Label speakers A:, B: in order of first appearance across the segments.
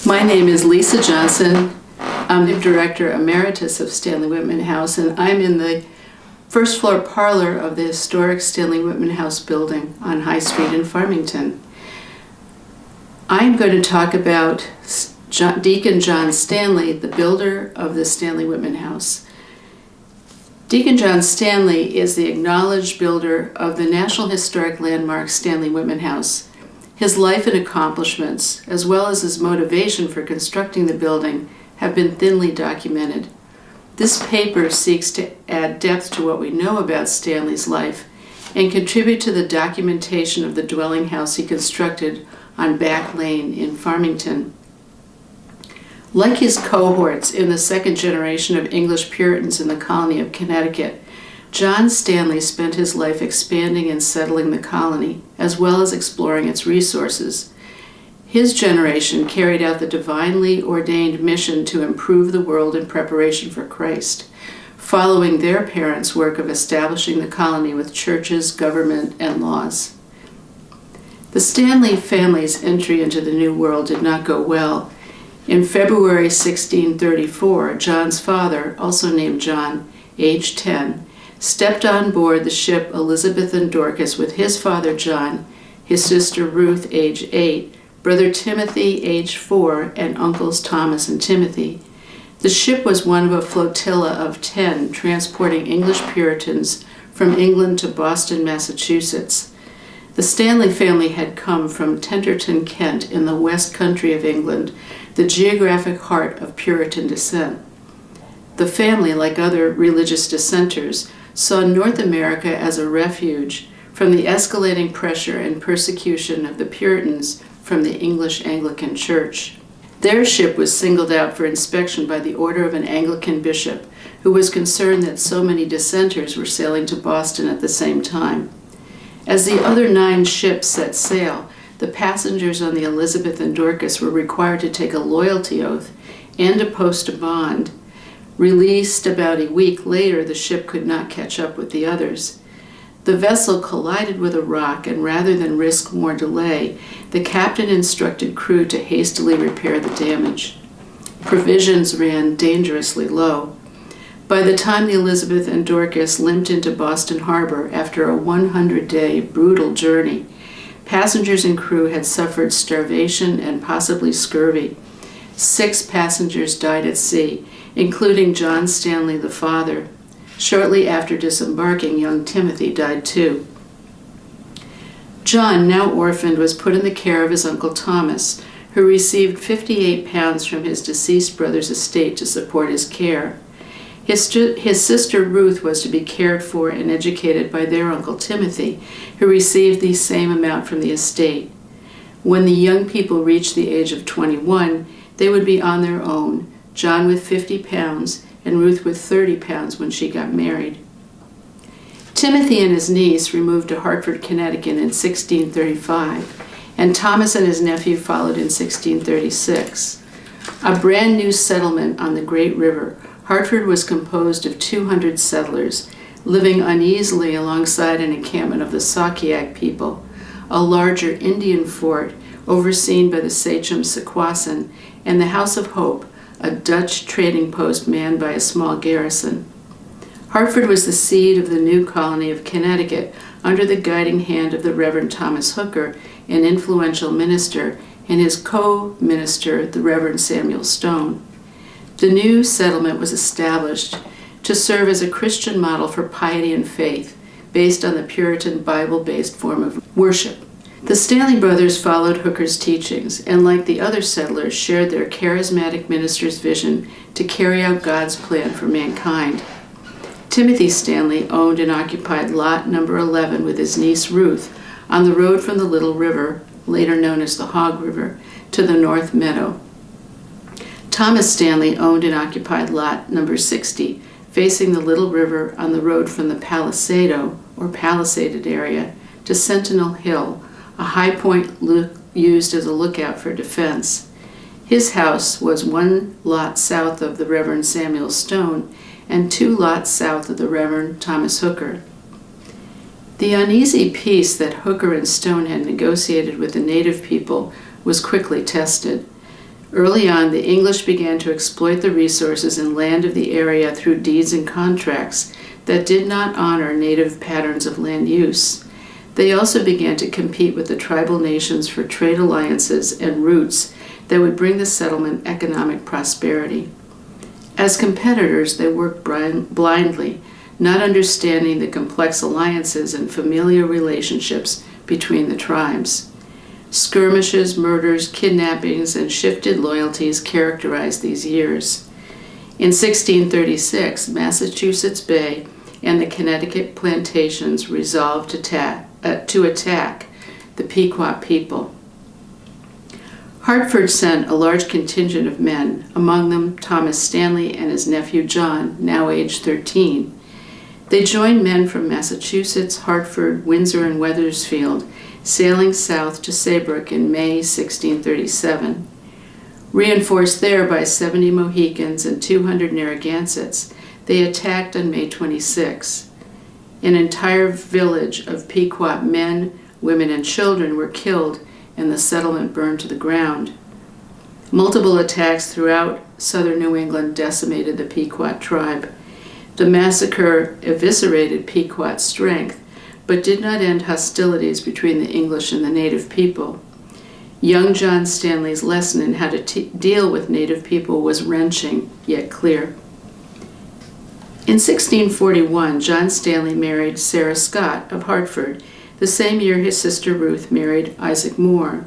A: My name is Lisa Johnson. I'm the Director Emeritus of Stanley-Whitman House, and I'm in the first floor parlor of the historic Stanley-Whitman House building on High Street in Farmington. I'm going to talk about Deacon John Stanley, the builder of the Stanley-Whitman House. Deacon John Stanley is the acknowledged builder of the National Historic Landmark Stanley-Whitman House. His life and accomplishments, as well as his motivation for constructing the building, have been thinly documented. This paper seeks to add depth to what we know about Stanley's life and contribute to the documentation of the dwelling house he constructed on Back Lane in Farmington. Like his cohorts in the second generation of English Puritans in the colony of Connecticut, John Stanley spent his life expanding and settling the colony, as well as exploring its resources. His generation carried out the divinely ordained mission to improve the world in preparation for Christ, following their parents' work of establishing the colony with churches, government, and laws. The Stanley family's entry into the New World did not go well. In February 1634, John's father, also named John, aged 10, stepped on board the ship Elizabeth and Dorcas with his father John, his sister Ruth, age 8, brother Timothy, age 4, and uncles Thomas and Timothy. The ship was one of a flotilla of 10 transporting English Puritans from England to Boston, Massachusetts. The Stanley family had come from Tenterton, Kent, in the west country of England, the geographic heart of Puritan descent. The family, like other religious dissenters, saw North America as a refuge from the escalating pressure and persecution of the Puritans from the English Anglican Church. Their ship was singled out for inspection by the order of an Anglican bishop, who was concerned that so many dissenters were sailing to Boston at the same time. As the other 9 ships set sail, the passengers on the Elizabeth and Dorcas were required to take a loyalty oath and to post a bond. Released about a week later, the ship could not catch up with the others. The vessel collided with a rock, and rather than risk more delay, the captain instructed crew to hastily repair the damage. Provisions ran dangerously low. By the time the Elizabeth and Dorcas limped into Boston Harbor after a 100-day brutal journey, passengers and crew had suffered starvation and possibly scurvy. 6 passengers died at sea, including John Stanley the father. Shortly after disembarking, young Timothy died too. John, now orphaned, was put in the care of his uncle Thomas, who received 58 pounds from his deceased brother's estate to support his care. His sister Ruth was to be cared for and educated by their uncle Timothy, who received the same amount from the estate. When the young people reached the age of 21, they would be on their own, John with 50 pounds and Ruth with 30 pounds when she got married. Timothy and his niece removed to Hartford, Connecticut in 1635, and Thomas and his nephew followed in 1636. A brand new settlement on the Great River, Hartford was composed of 200 settlers, living uneasily alongside an encampment of the Saukiyak people, a larger Indian fort overseen by the sachem Sequassin, and the House of Hope, a Dutch trading post manned by a small garrison. Hartford was the seat of the new colony of Connecticut under the guiding hand of the Reverend Thomas Hooker, an influential minister, and his co-minister, the Reverend Samuel Stone. The new settlement was established to serve as a Christian model for piety and faith, based on the Puritan Bible-based form of worship. The Stanley brothers followed Hooker's teachings, and like the other settlers, shared their charismatic minister's vision to carry out God's plan for mankind. Timothy Stanley owned and occupied lot number 11 with his niece Ruth on the road from the Little River, later known as the Hog River, to the North Meadow. Thomas Stanley owned and occupied lot number 60, facing the Little River on the road from the Palisado, or palisaded area, to Sentinel Hill, a high point used as a lookout for defense. His house was 1 lot south of the Reverend Samuel Stone and 2 lots south of the Reverend Thomas Hooker. The uneasy peace that Hooker and Stone had negotiated with the native people was quickly tested. Early on, the English began to exploit the resources and land of the area through deeds and contracts that did not honor native patterns of land use. They also began to compete with the tribal nations for trade alliances and routes that would bring the settlement economic prosperity. As competitors, they worked blindly, not understanding the complex alliances and familiar relationships between the tribes. Skirmishes, murders, kidnappings, and shifted loyalties characterized these years. In 1636, Massachusetts Bay and the Connecticut plantations resolved to attack the Pequot people. Hartford sent a large contingent of men, among them Thomas Stanley and his nephew John, now aged 13. They joined men from Massachusetts, Hartford, Windsor, and Wethersfield, sailing south to Saybrook in May 1637. Reinforced there by 70 Mohicans and 200 Narragansetts, they attacked on May 26. An entire village of Pequot men, women, and children were killed, and the settlement burned to the ground. Multiple attacks throughout southern New England decimated the Pequot tribe. The massacre eviscerated Pequot's strength, but did not end hostilities between the English and the native people. Young John Stanley's lesson in how to deal with native people was wrenching, yet clear. In 1641, John Stanley married Sarah Scott of Hartford, the same year his sister Ruth married Isaac Moore.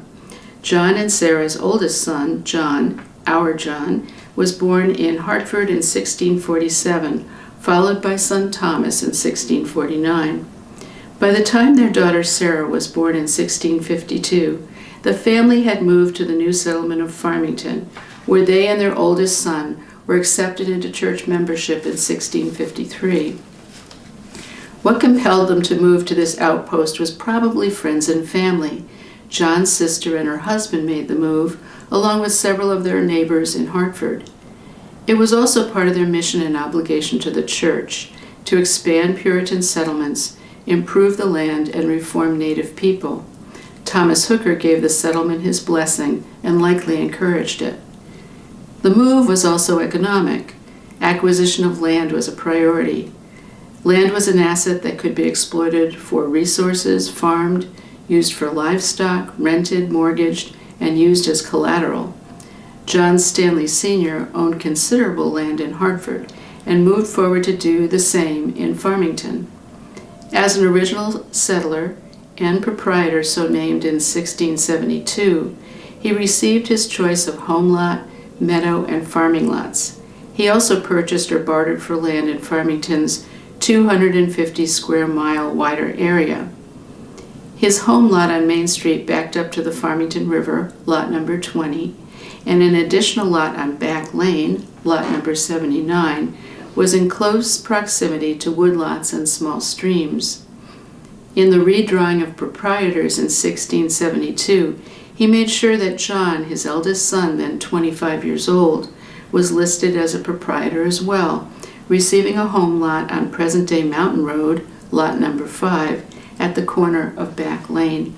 A: John and Sarah's oldest son, John, our John, was born in Hartford in 1647, followed by son Thomas in 1649. By the time their daughter Sarah was born in 1652, the family had moved to the new settlement of Farmington, where they and their oldest son were accepted into church membership in 1653. What compelled them to move to this outpost was probably friends and family. John's sister and her husband made the move, along with several of their neighbors in Hartford. It was also part of their mission and obligation to the church to expand Puritan settlements, improve the land, and reform native people. Thomas Hooker gave the settlement his blessing and likely encouraged it. The move was also economic. Acquisition of land was a priority. Land was an asset that could be exploited for resources, farmed, used for livestock, rented, mortgaged, and used as collateral. John Stanley Sr. owned considerable land in Hartford and moved forward to do the same in Farmington. As an original settler and proprietor so named in 1672, he received his choice of home lot, meadow, and farming lots. He also purchased or bartered for land in Farmington's 250 square mile wider area. His home lot on Main Street backed up to the Farmington River, lot number 20, and an additional lot on Back Lane, lot number 79, was in close proximity to woodlots and small streams. In the redrawing of proprietors in 1672, he made sure that John, his eldest son, then 25 years old, was listed as a proprietor as well, receiving a home lot on present-day Mountain Road, lot number 5, at the corner of Back Lane.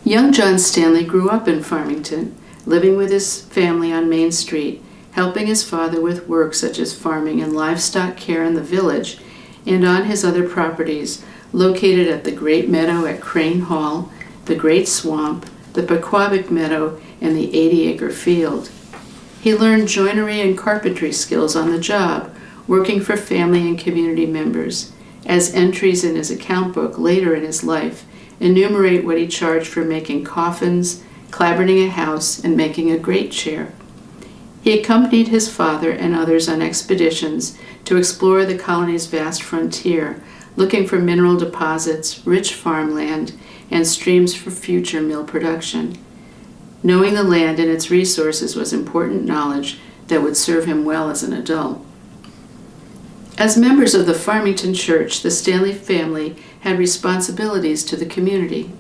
A: Young John Stanley grew up in Farmington, living with his family on Main Street, helping his father with work such as farming and livestock care in the village and on his other properties located at the Great Meadow at Crane Hall, the Great Swamp, the Pequot Meadow, and the 80-acre field. He learned joinery and carpentry skills on the job, working for family and community members, as entries in his account book later in his life enumerate what he charged for making coffins, clapboarding a house, and making a grate chair. He accompanied his father and others on expeditions to explore the colony's vast frontier, looking for mineral deposits, rich farmland, and streams for future mill production. Knowing the land and its resources was important knowledge that would serve him well as an adult. As members of the Farmington Church, the Stanley family had responsibilities to the community.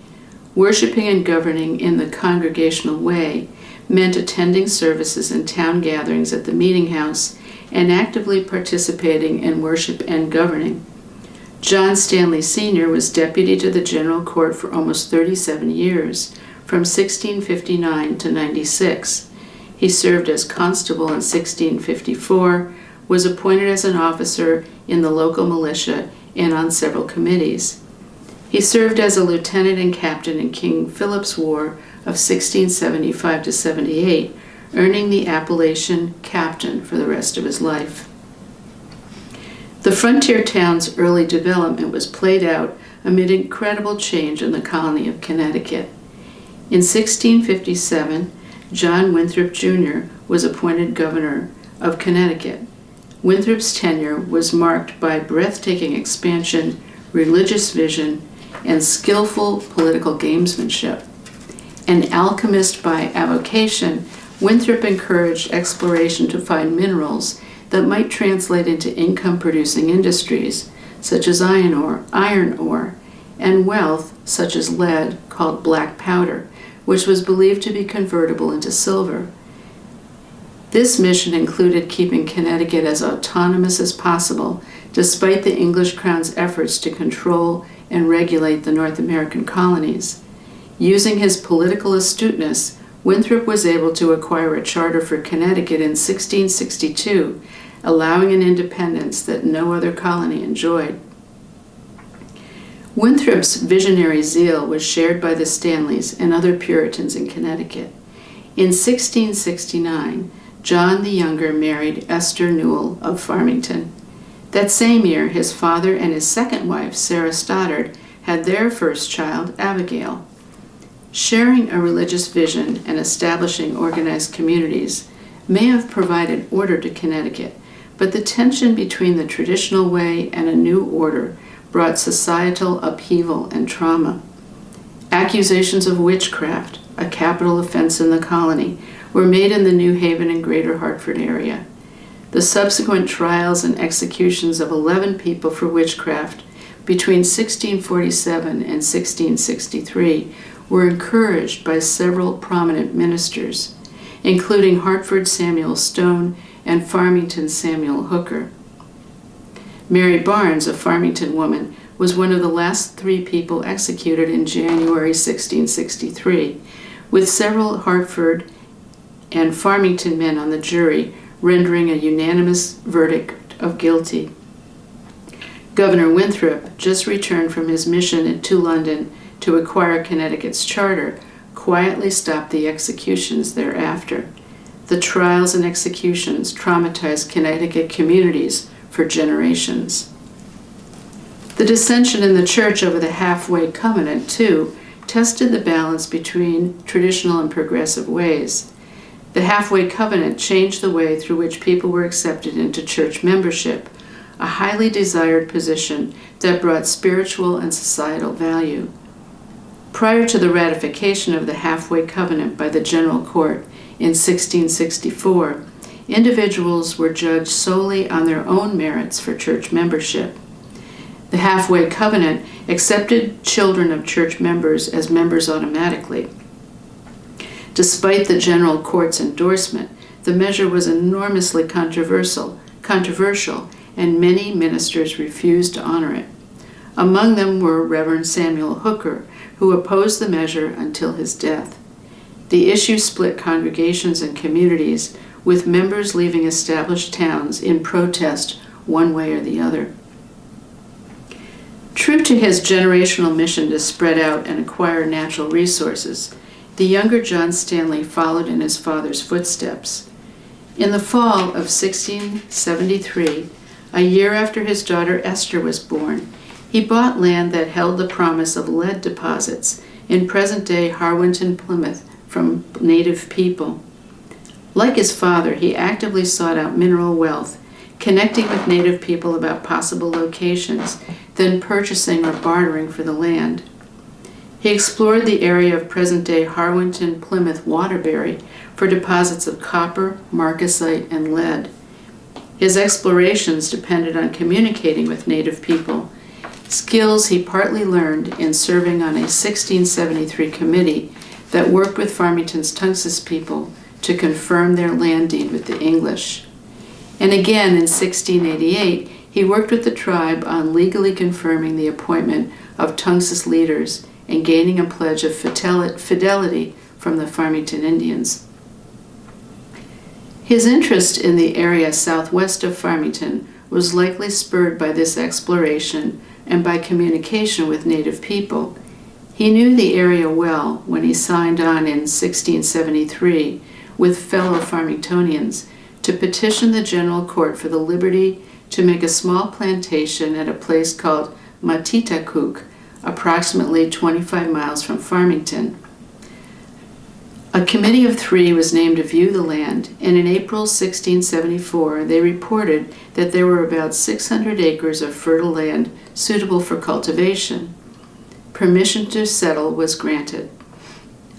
A: Worshiping and governing in the congregational way meant attending services and town gatherings at the meeting house and actively participating in worship and governing. John Stanley Sr. was deputy to the General Court for almost 37 years, from 1659 to 96. He served as constable in 1654, was appointed as an officer in the local militia and on several committees. He served as a lieutenant and captain in King Philip's War of 1675 to 78, earning the appellation captain for the rest of his life. The frontier town's early development was played out amid incredible change in the colony of Connecticut. In 1657, John Winthrop Jr. was appointed governor of Connecticut. Winthrop's tenure was marked by breathtaking expansion, religious vision, and skillful political gamesmanship. An alchemist by avocation, Winthrop encouraged exploration to find minerals that might translate into income-producing industries, such as iron ore, and wealth, such as lead, called black powder, which was believed to be convertible into silver. This mission included keeping Connecticut as autonomous as possible, despite the English Crown's efforts to control and regulate the North American colonies. Using his political astuteness, Winthrop was able to acquire a charter for Connecticut in 1662, allowing an independence that no other colony enjoyed. Winthrop's visionary zeal was shared by the Stanleys and other Puritans in Connecticut. In 1669, John the Younger married Esther Newell of Farmington. That same year, his father and his second wife, Sarah Stoddard, had their first child, Abigail. Sharing a religious vision and establishing organized communities may have provided order to Connecticut, but the tension between the traditional way and a new order brought societal upheaval and trauma. Accusations of witchcraft, a capital offense in the colony, were made in the New Haven and Greater Hartford area. The subsequent trials and executions of 11 people for witchcraft between 1647 and 1663 were encouraged by several prominent ministers, including Hartford Samuel Stone and Farmington Samuel Hooker. Mary Barnes, a Farmington woman, was one of the last 3 people executed in January 1663, with several Hartford and Farmington men on the jury rendering a unanimous verdict of guilty. Governor Winthrop, just returned from his mission to London to acquire Connecticut's charter, quietly stopped the executions thereafter. The trials and executions traumatized Connecticut communities for generations. The dissension in the church over the halfway covenant, too, tested the balance between traditional and progressive ways. The halfway covenant changed the way through which people were accepted into church membership, a highly desired position that brought spiritual and societal value. Prior to the ratification of the halfway covenant by the General Court in 1664, individuals were judged solely on their own merits for church membership. The halfway covenant accepted children of church members as members automatically. Despite the General Court's endorsement, the measure was enormously controversial, and many ministers refused to honor it. Among them were Reverend Samuel Hooker, who opposed the measure until his death. The issue split congregations and communities, with members leaving established towns in protest one way or the other. True to his generational mission to spread out and acquire natural resources, the younger John Stanley followed in his father's footsteps. In the fall of 1673, a year after his daughter Esther was born, he bought land that held the promise of lead deposits in present-day Harwinton, Plymouth, from native people. Like his father, he actively sought out mineral wealth, connecting with native people about possible locations, then purchasing or bartering for the land. He explored the area of present-day Harwinton, Plymouth, Waterbury for deposits of copper, marcasite, and lead. His explorations depended on communicating with native people, skills he partly learned in serving on a 1673 committee that worked with Farmington's Tunxis people to confirm their land deed with the English. And again in 1688, he worked with the tribe on legally confirming the appointment of Tunxis leaders and gaining a pledge of fidelity from the Farmington Indians. His interest in the area southwest of Farmington was likely spurred by this exploration and by communication with native people. He knew the area well when he signed on in 1673 with fellow Farmingtonians to petition the General Court for the liberty to make a small plantation at a place called Mattatuck, approximately 25 miles from Farmington. A committee of 3 was named to view the land, and in April 1674 they reported that there were about 600 acres of fertile land suitable for cultivation. Permission to settle was granted.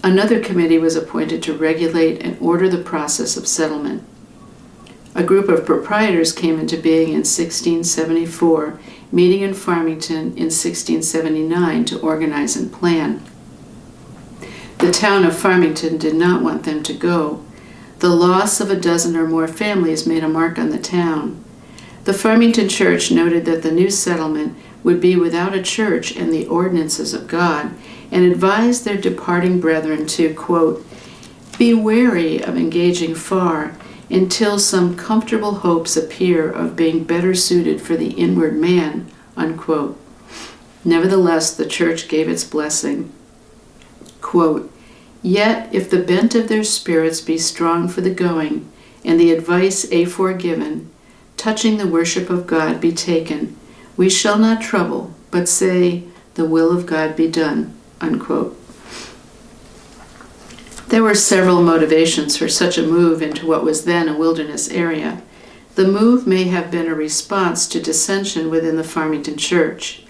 A: Another committee was appointed to regulate and order the process of settlement. A group of proprietors came into being in 1674, meeting in Farmington in 1679 to organize and plan. The town of Farmington did not want them to go. The loss of a dozen or more families made a mark on the town. The Farmington church noted that the new settlement would be without a church and the ordinances of God, and advised their departing brethren to, quote, be wary of engaging far until some comfortable hopes appear of being better suited for the inward man, unquote. Nevertheless, the church gave its blessing. Quote, yet if the bent of their spirits be strong for the going, and the advice afore given, touching the worship of God be taken, we shall not trouble, but say, the will of God be done, unquote. There were several motivations for such a move into what was then a wilderness area. The move may have been a response to dissension within the Farmington church.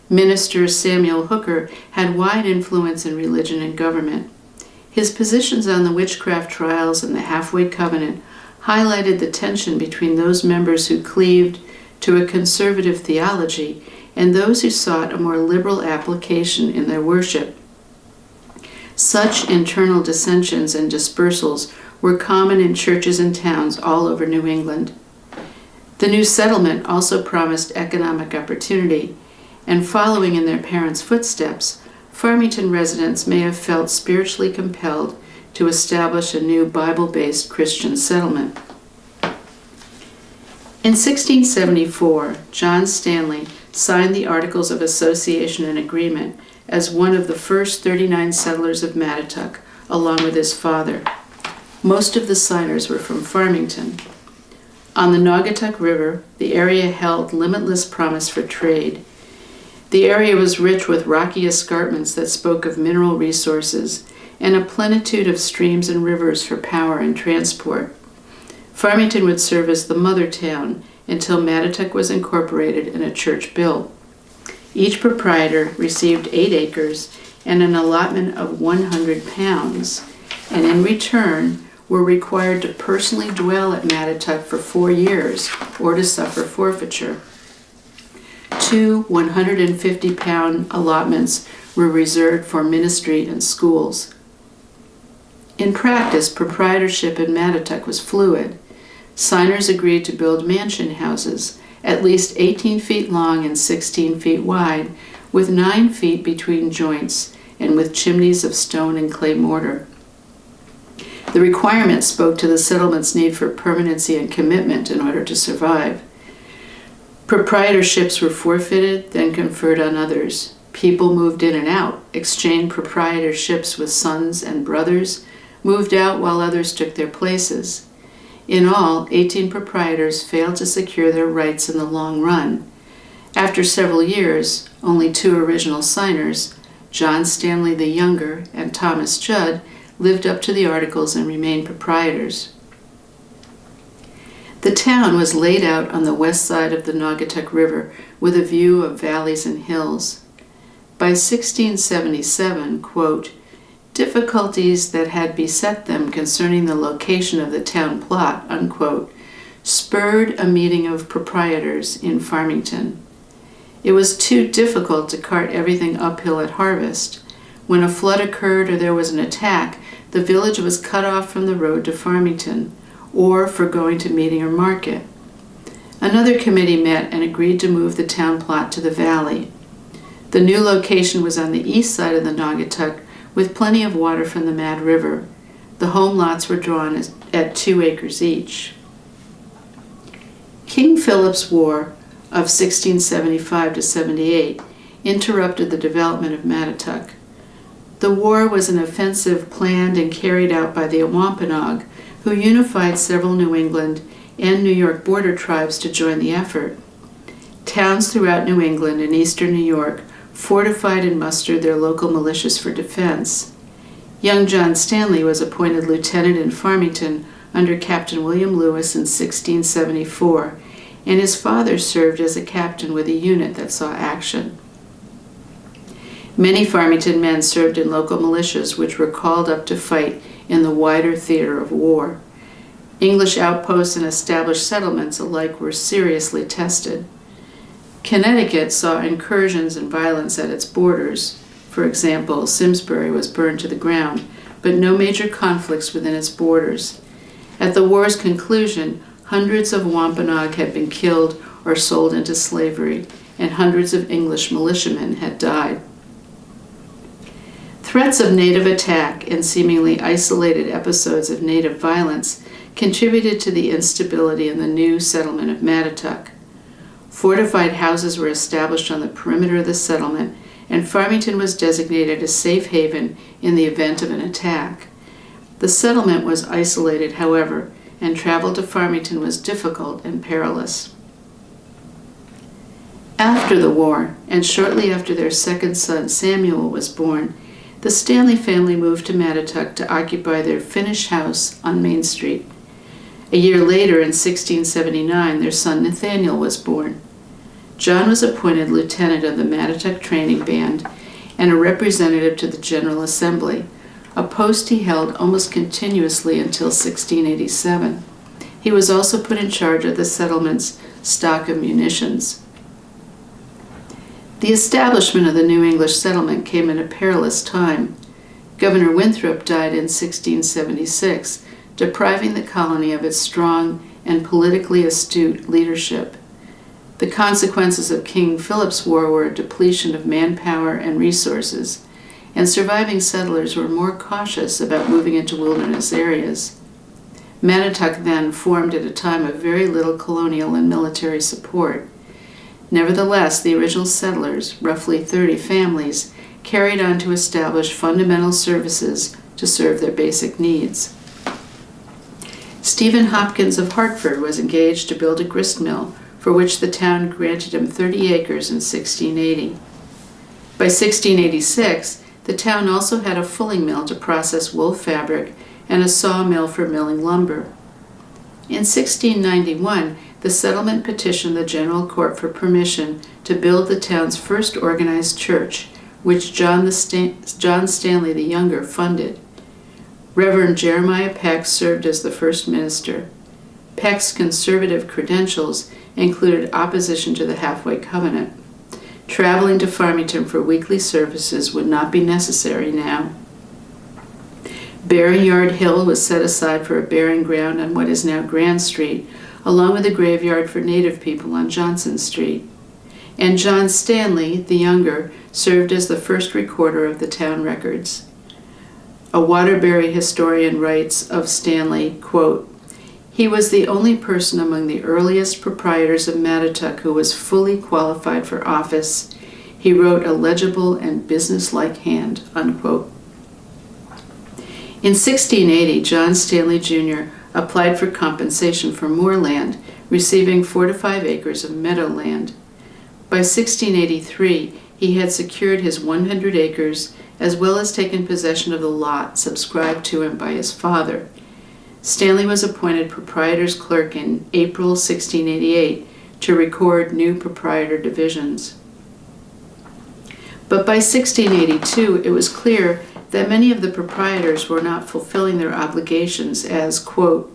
A: Minister Samuel Hooker had wide influence in religion and government. His positions on the witchcraft trials and the halfway covenant highlighted the tension between those members who cleaved to a conservative theology and those who sought a more liberal application in their worship. Such internal dissensions and dispersals were common in churches and towns all over New England. The new settlement also promised economic opportunity, and following in their parents' footsteps, Farmington residents may have felt spiritually compelled to establish a new Bible-based Christian settlement. In 1674, John Stanley signed the Articles of Association and Agreement as one of the first 39 settlers of Mattatuck, along with his father. Most of the signers were from Farmington. On the Naugatuck River, the area held limitless promise for trade. The area was rich with rocky escarpments that spoke of mineral resources and a plenitude of streams and rivers for power and transport. Farmington would serve as the mother town until Mattatuck was incorporated and a church built. Each proprietor received 8 acres and an allotment of 100 pounds, and in return were required to personally dwell at Mattatuck for 4 years or to suffer forfeiture. 2 150-pound allotments were reserved for ministry and schools. In practice, proprietorship in Mattatuck was fluid. Signers agreed to build mansion houses, at least 18 feet long and 16 feet wide, with 9 feet between joints and with chimneys of stone and clay mortar. The requirement spoke to the settlement's need for permanency and commitment in order to survive. Proprietorships were forfeited, then conferred on others. People moved in and out, exchanged proprietorships with sons and brothers, moved out while others took their places. In all, 18 proprietors failed to secure their rights in the long run. After several years, only 2 original signers, John Stanley the Younger and Thomas Judd, lived up to the articles and remained proprietors. The town was laid out on the west side of the Naugatuck River with a view of valleys and hills. By 1677, quote, difficulties that had beset them concerning the location of the town plot, unquote, spurred a meeting of proprietors in Farmington. It was too difficult to cart everything uphill at harvest. When a flood occurred or there was an attack, the village was cut off from the road to Farmington, or for going to meeting or market. Another committee met and agreed to move the town plot to the valley. The new location was on the east side of the Naugatuck, with plenty of water from the Mad River. The home lots were drawn at 2 acres each. King Philip's War of 1675 to 78 interrupted the development of Mattatuck. The war was an offensive planned and carried out by the Wampanoag, who unified several New England and New York border tribes to join the effort. Towns throughout New England and eastern New York fortified and mustered their local militias for defense. Young John Stanley was appointed lieutenant in Farmington under Captain William Lewis in 1674, and his father served as a captain with a unit that saw action. Many Farmington men served in local militias which were called up to fight in the wider theater of war. English outposts and established settlements alike were seriously tested. Connecticut saw incursions and violence at its borders. For example, Simsbury was burned to the ground, but no major conflicts within its borders. At the war's conclusion, hundreds of Wampanoag had been killed or sold into slavery, and hundreds of English militiamen had died. Threats of native attack and seemingly isolated episodes of native violence contributed to the instability in the new settlement of Mattatuck. Fortified houses were established on the perimeter of the settlement, and Farmington was designated a safe haven in the event of an attack. The settlement was isolated, however, and travel to Farmington was difficult and perilous. After the war, and shortly after their second son Samuel was born, the Stanley family moved to Mattatuck to occupy their finished house on Main Street. A year later, in 1679, their son Nathaniel was born. John was appointed lieutenant of the Mattatuck Training Band and a representative to the General Assembly, a post he held almost continuously until 1687. He was also put in charge of the settlement's stock of munitions. The establishment of the new English settlement came at a perilous time. Governor Winthrop died in 1676, depriving the colony of its strong and politically astute leadership. The consequences of King Philip's War were a depletion of manpower and resources, and surviving settlers were more cautious about moving into wilderness areas. Mattatuck then formed at a time of very little colonial and military support. Nevertheless, the original settlers, roughly 30 families, carried on to establish fundamental services to serve their basic needs. Stephen Hopkins of Hartford was engaged to build a grist mill, for which the town granted him 30 acres in 1680. By 1686, the town also had a fulling mill to process wool fabric and a sawmill for milling lumber. In 1691, the settlement petitioned the General Court for permission to build the town's first organized church, which John Stanley the Younger funded. Reverend Jeremiah Peck served as the first minister. Peck's conservative credentials included opposition to the Halfway Covenant. Traveling to Farmington for weekly services would not be necessary now. Burying Yard Hill was set aside for a burying ground on what is now Grand Street, along with a graveyard for Native people on Johnson Street. And John Stanley, the Younger, served as the first recorder of the town records. A Waterbury historian writes of Stanley, quote, "He was the only person among the earliest proprietors of Mattatuck who was fully qualified for office. He wrote a legible and business-like hand," unquote. In 1680, John Stanley Jr. applied for compensation for more land, receiving 4 to 5 acres of meadowland. By 1683, he had secured his 100 acres, as well as taken possession of the lot subscribed to him by his father. Stanley was appointed proprietor's clerk in April 1688 to record new proprietor divisions. But by 1682, it was clear that many of the proprietors were not fulfilling their obligations as, quote,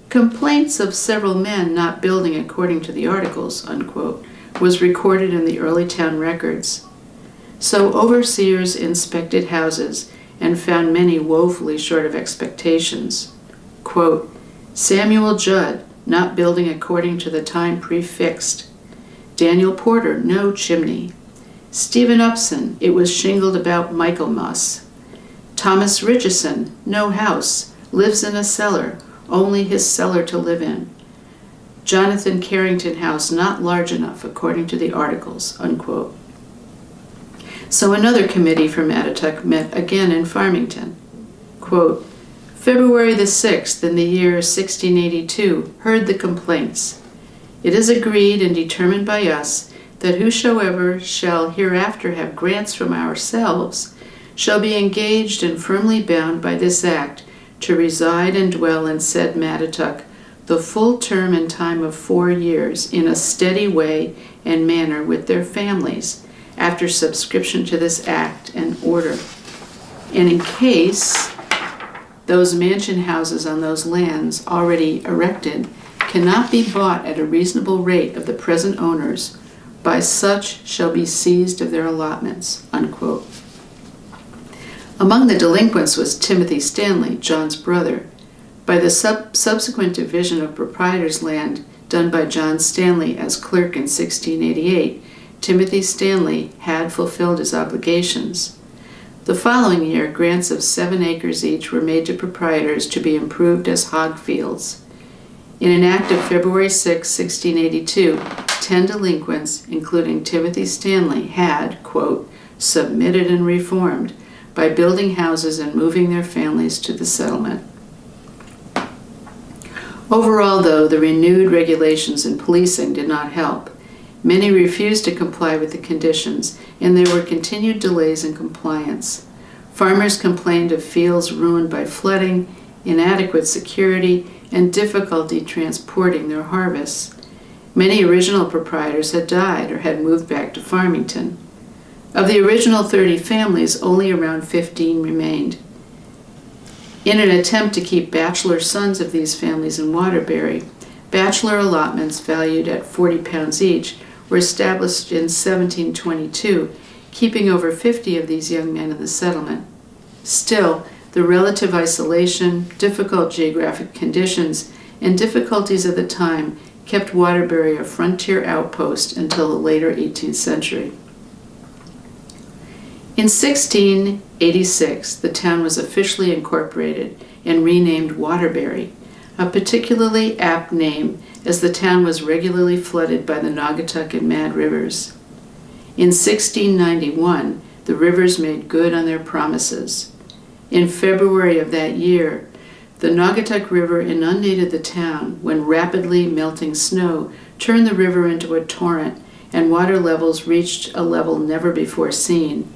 A: "complaints of several men not building according to the articles," unquote, was recorded in the early town records. So overseers inspected houses and found many woefully short of expectations. Quote, "Samuel Judd, not building according to the time prefixed. Daniel Porter, no chimney. Stephen Upson, it was shingled about Michaelmas. Thomas Richardson, no house, lives in a cellar, only his cellar to live in. Jonathan Carrington house not large enough according to the articles, unquote. So another committee from Mattatuck met again in Farmington. Quote, February the 6th in the year 1682 heard the complaints. It is agreed and determined by us that whosoever shall hereafter have grants from ourselves shall be engaged and firmly bound by this act to reside and dwell in said Mattatuck the full term and time of 4 years in a steady way and manner with their families after subscription to this act and order. And in case those mansion houses on those lands already erected cannot be bought at a reasonable rate of the present owners, by such shall be seized of their allotments, unquote. Among the delinquents was Timothy Stanley, John's brother. By the subsequent division of proprietor's land done by John Stanley as clerk in 1688, Timothy Stanley had fulfilled his obligations. The following year, grants of 7 acres each were made to proprietors to be improved as hog fields. In an act of February 6, 1682, 10 delinquents, including Timothy Stanley, had, quote, submitted and reformed by building houses and moving their families to the settlement. Overall, though, the renewed regulations and policing did not help. Many refused to comply with the conditions, and there were continued delays in compliance. Farmers complained of fields ruined by flooding, inadequate security, and difficulty transporting their harvests. Many original proprietors had died or had moved back to Farmington. Of the original 30 families, only around 15 remained. In an attempt to keep bachelor sons of these families in Waterbury, bachelor allotments valued at £40 each were established in 1722, keeping over 50 of these young men in the settlement. Still, the relative isolation, difficult geographic conditions, and difficulties of the time kept Waterbury a frontier outpost until the later 18th century. In 1686, the town was officially incorporated and renamed Waterbury, a particularly apt name as the town was regularly flooded by the Naugatuck and Mad Rivers. In 1691, the rivers made good on their promises. In February of that year, the Naugatuck River inundated the town when rapidly melting snow turned the river into a torrent and water levels reached a level never before seen.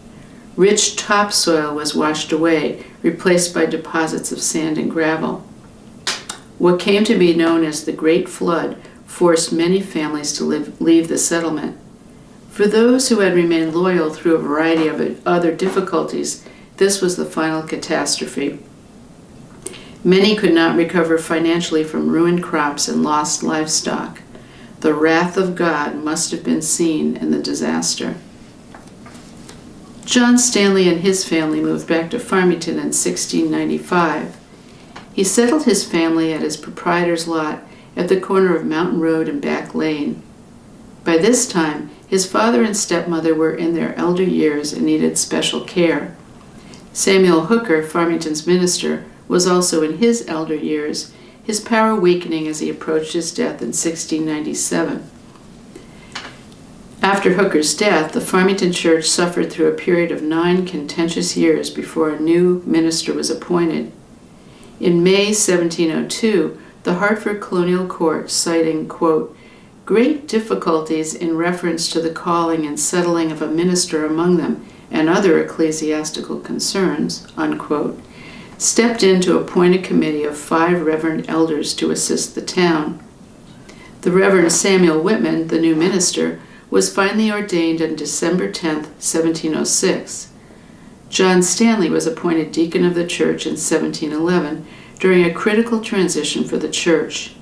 A: Rich topsoil was washed away, replaced by deposits of sand and gravel. What came to be known as the Great Flood forced many families to leave the settlement. For those who had remained loyal through a variety of other difficulties, this was the final catastrophe. Many could not recover financially from ruined crops and lost livestock. The wrath of God must have been seen in the disaster. John Stanley and his family moved back to Farmington in 1695. He settled his family at his proprietor's lot at the corner of Mountain Road and Back Lane. By this time, his father and stepmother were in their elder years and needed special care. Samuel Hooker, Farmington's minister, was also in his elder years, his power weakening as he approached his death in 1697. After Hooker's death, the Farmington church suffered through a period of 9 contentious years before a new minister was appointed. In May 1702, the Hartford colonial court, citing, quote, great difficulties in reference to the calling and settling of a minister among them and other ecclesiastical concerns, unquote, stepped in to appoint a committee of 5 reverend elders to assist the town. The Reverend Samuel Whitman, the new minister, was finally ordained on December 10, 1706. John Stanley was appointed deacon of the church in 1711 during a critical transition for the church.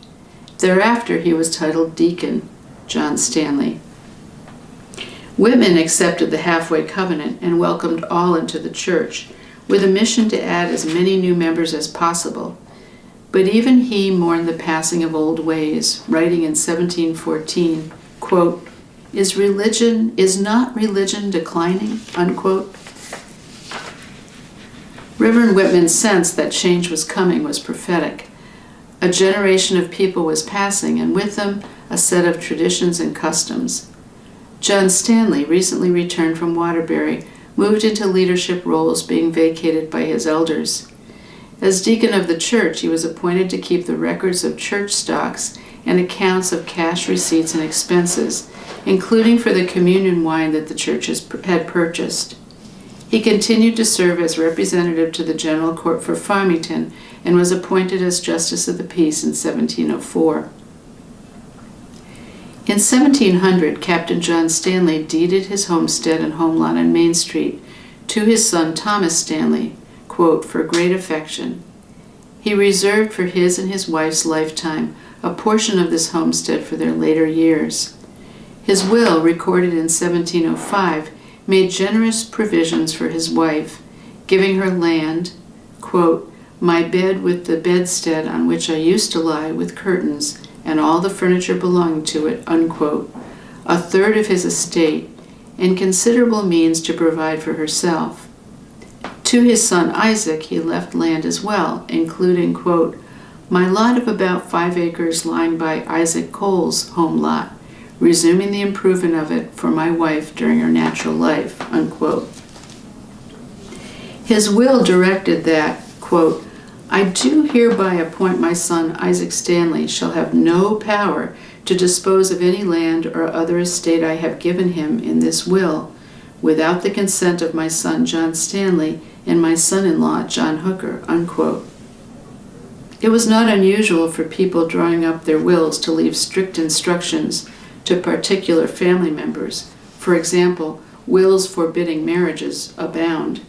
A: Thereafter, he was titled Deacon John Stanley. Whitman accepted the halfway covenant and welcomed all into the church, with a mission to add as many new members as possible. But even he mourned the passing of old ways, writing in 1714, quote, Is not religion declining?" Unquote. Reverend Whitman's sense that change was coming was prophetic. A generation of people was passing, and with them a set of traditions and customs. John Stanley, recently returned from Waterbury, moved into leadership roles being vacated by his elders. As deacon of the church, he was appointed to keep the records of church stocks and accounts of cash receipts and expenses, including for the communion wine that the church had purchased. He continued to serve as representative to the General Court for Farmington and was appointed as Justice of the Peace in 1704. In 1700, Captain John Stanley deeded his homestead and home lot on Main Street to his son Thomas Stanley, quote, "for great affection." He reserved for his and his wife's lifetime a portion of this homestead for their later years. His will, recorded in 1705, made generous provisions for his wife, giving her land, quote, "my bed with the bedstead on which I used to lie with curtains, and all the furniture belonging to it," unquote, a third of his estate, and considerable means to provide for herself. To his son Isaac he left land as well, including, quote, "my lot of about 5 acres lying by Isaac Cole's home lot, resuming the improvement of it for my wife during her natural life," unquote. His will directed that, quote, "I do hereby appoint my son Isaac Stanley shall have no power to dispose of any land or other estate I have given him in this will, without the consent of my son John Stanley and my son-in-law John Hooker," unquote. It was not unusual for people drawing up their wills to leave strict instructions to particular family members. For example, wills forbidding marriages abound.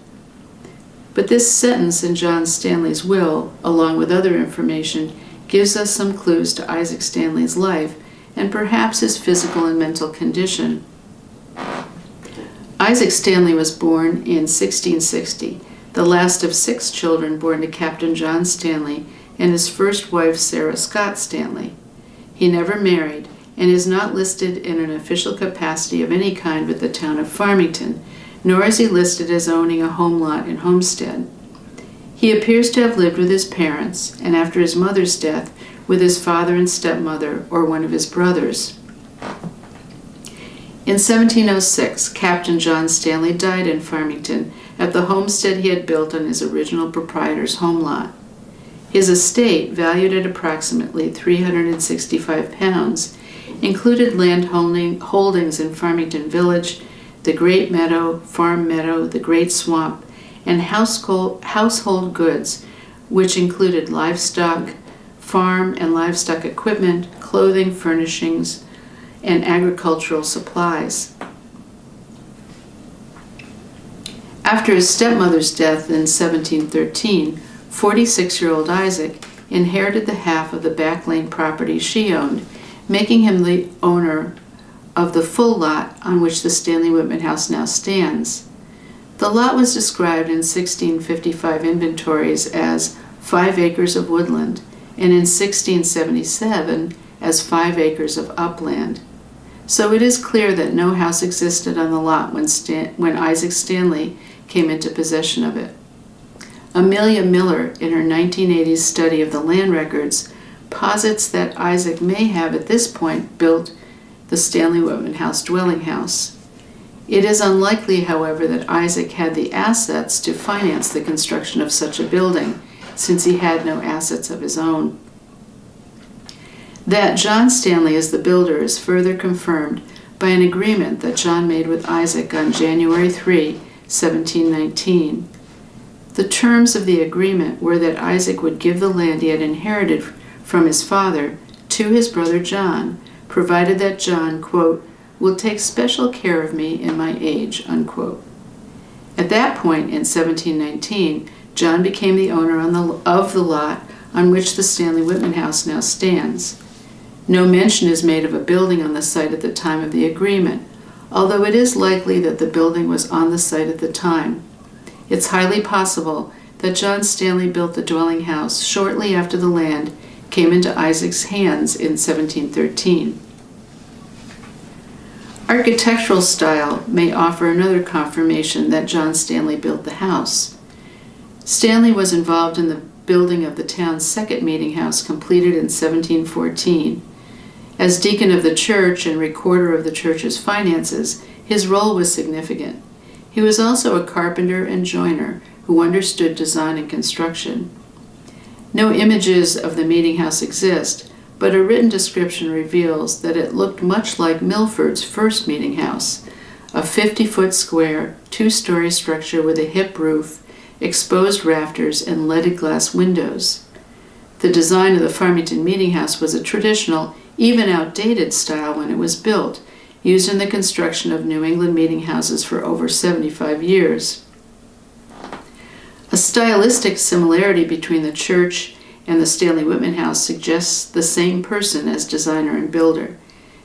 A: But this sentence in John Stanley's will, along with other information, gives us some clues to Isaac Stanley's life and perhaps his physical and mental condition. Isaac Stanley was born in 1660, the last of 6 children born to Captain John Stanley and his first wife Sarah Scott Stanley. He never married and is not listed in an official capacity of any kind with the town of Farmington, nor is he listed as owning a home lot and homestead. He appears to have lived with his parents, and after his mother's death, with his father and stepmother or one of his brothers. In 1706, Captain John Stanley died in Farmington at the homestead he had built on his original proprietor's home lot. His estate, valued at approximately £365, included land holdings in Farmington Village, the Great Meadow, Farm Meadow, the Great Swamp, and household goods, which included livestock, farm and livestock equipment, clothing, furnishings, and agricultural supplies. After his stepmother's death in 1713, 46-year-old Isaac inherited the half of the back lane property she owned, making him the owner of the full lot on which the Stanley-Whitman House now stands. The lot was described in 1655 inventories as 5 acres of woodland, and in 1677 as 5 acres of upland. So it is clear that no house existed on the lot when Isaac Stanley came into possession of it. Amelia Miller, in her 1980s study of the land records, posits that Isaac may have at this point built the Stanley-Whitman House dwelling house. It is unlikely, however, that Isaac had the assets to finance the construction of such a building, since he had no assets of his own. That John Stanley is the builder is further confirmed by an agreement that John made with Isaac on January 3, 1719. The terms of the agreement were that Isaac would give the land he had inherited from his father to his brother John, provided that John, quote, "will take special care of me in my age," unquote. At that point, in 1719, John became the owner of the lot on which the Stanley-Whitman House now stands. No mention is made of a building on the site at the time of the agreement, although it is likely that the building was on the site at the time. It's highly possible that John Stanley built the dwelling house shortly after the land came into Isaac's hands in 1713. Architectural style may offer another confirmation that John Stanley built the house. Stanley was involved in the building of the town's second meeting house, completed in 1714. As deacon of the church and recorder of the church's finances, his role was significant. He was also a carpenter and joiner who understood design and construction. No images of the meeting house exist, but a written description reveals that it looked much like Milford's first meeting house, a 50-foot square, 2-story structure with a hip roof, exposed rafters, and leaded glass windows. The design of the Farmington meeting house was a traditional, even outdated style when it was built, used in the construction of New England meeting houses for over 75 years. A stylistic similarity between the church and the Stanley-Whitman House suggests the same person as designer and builder.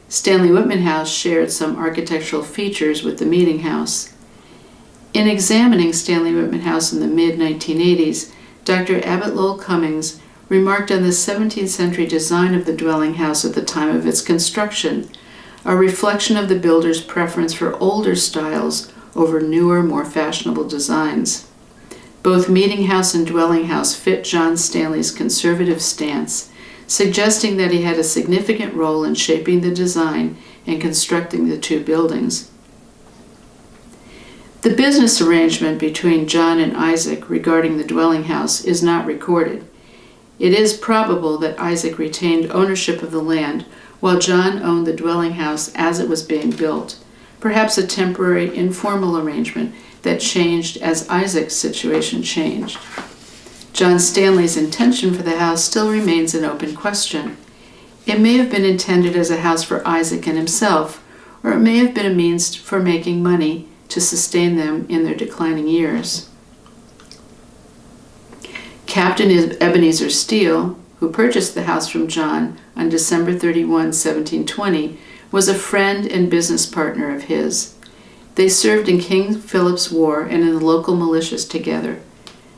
A: Stanley-Whitman House shared some architectural features with the meeting house. In examining Stanley-Whitman House in the mid-1980s, Dr. Abbott Lowell Cummings remarked on the 17th century design of the dwelling house at the time of its construction, a reflection of the builder's preference for older styles over newer, more fashionable designs. Both meeting house and dwelling house fit John Stanley's conservative stance, suggesting that he had a significant role in shaping the design and constructing the two buildings. The business arrangement between John and Isaac regarding the dwelling house is not recorded. It is probable that Isaac retained ownership of the land while John owned the dwelling house as it was being built, perhaps a temporary informal arrangement that changed as Isaac's situation changed. John Stanley's intention for the house still remains an open question. It may have been intended as a house for Isaac and himself, or it may have been a means for making money to sustain them in their declining years. Captain Ebenezer Steele, who purchased the house from John on December 31, 1720, was a friend and business partner of his. They served in King Philip's War and in the local militias together.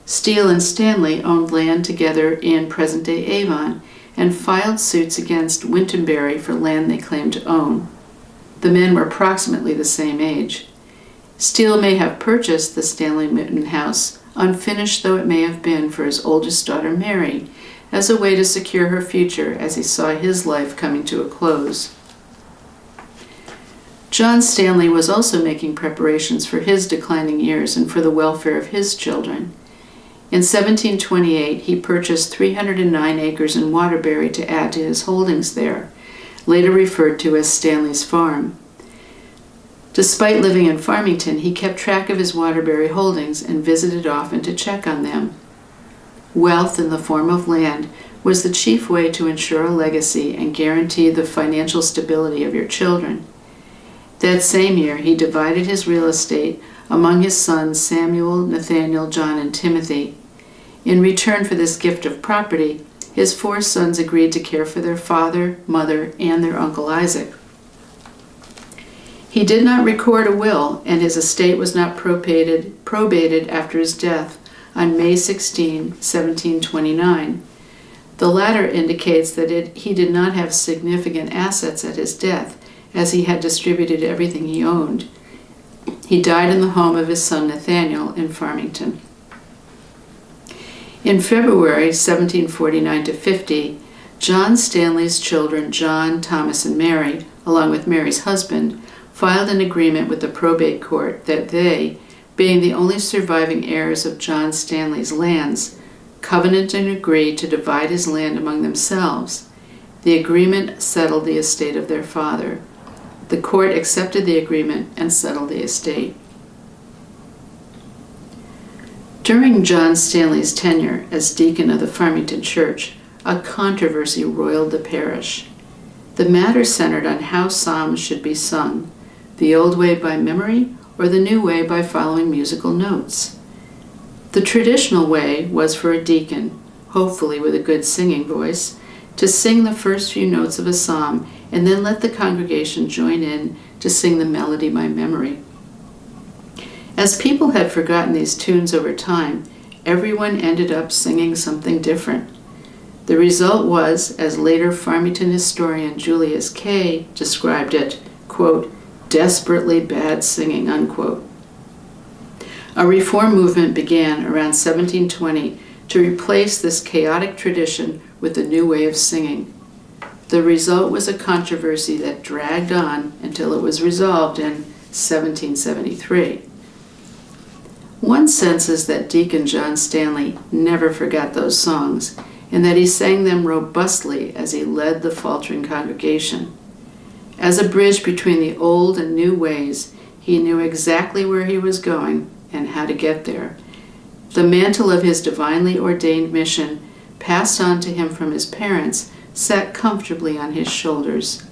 A: Steele and Stanley owned land together in present-day Avon and filed suits against Waterbury for land they claimed to own. The men were approximately the same age. Steele may have purchased the Stanley-Whitman house, unfinished though it may have been, for his oldest daughter Mary, as a way to secure her future as he saw his life coming to a close. John Stanley was also making preparations for his declining years and for the welfare of his children. In 1728, he purchased 309 acres in Waterbury to add to his holdings there, later referred to as Stanley's Farm. Despite living in Farmington, he kept track of his Waterbury holdings and visited often to check on them. Wealth in the form of land was the chief way to ensure a legacy and guarantee the financial stability of your children. That same year, he divided his real estate among his sons Samuel, Nathaniel, John, and Timothy. In return for this gift of property, his 4 sons agreed to care for their father, mother, and their uncle Isaac. He did not record a will, and his estate was not probated after his death on May 16, 1729. The latter indicates that he did not have significant assets at his death, as he had distributed everything he owned. He died in the home of his son Nathaniel in Farmington. In February 1749-50, John Stanley's children, John, Thomas, and Mary, along with Mary's husband, filed an agreement with the probate court that they, being the only surviving heirs of John Stanley's lands, covenanted and agreed to divide his land among themselves. The agreement settled the estate of their father. The court accepted the agreement and settled the estate. During John Stanley's tenure as deacon of the Farmington Church, a controversy roiled the parish. The matter centered on how psalms should be sung, the old way by memory or the new way by following musical notes. The traditional way was for a deacon, hopefully with a good singing voice, to sing the first few notes of a psalm and then let the congregation join in to sing the melody by memory. As people had forgotten these tunes over time, everyone ended up singing something different. The result was, as later Farmington historian Julius Kay described it, quote, desperately bad singing, unquote. A reform movement began around 1720 to replace this chaotic tradition with a new way of singing. The result was a controversy that dragged on until it was resolved in 1773. One senses that Deacon John Stanley never forgot those songs, and that he sang them robustly as he led the faltering congregation. As a bridge between the old and new ways, he knew exactly where he was going and how to get there. The mantle of his divinely ordained mission, passed on to him from his parents, sat comfortably on his shoulders.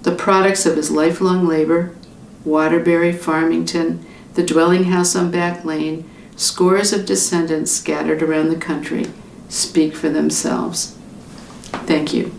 A: The products of his lifelong labor, Waterbury, Farmington, the dwelling house on Back Lane, scores of descendants scattered around the country, speak for themselves. Thank you.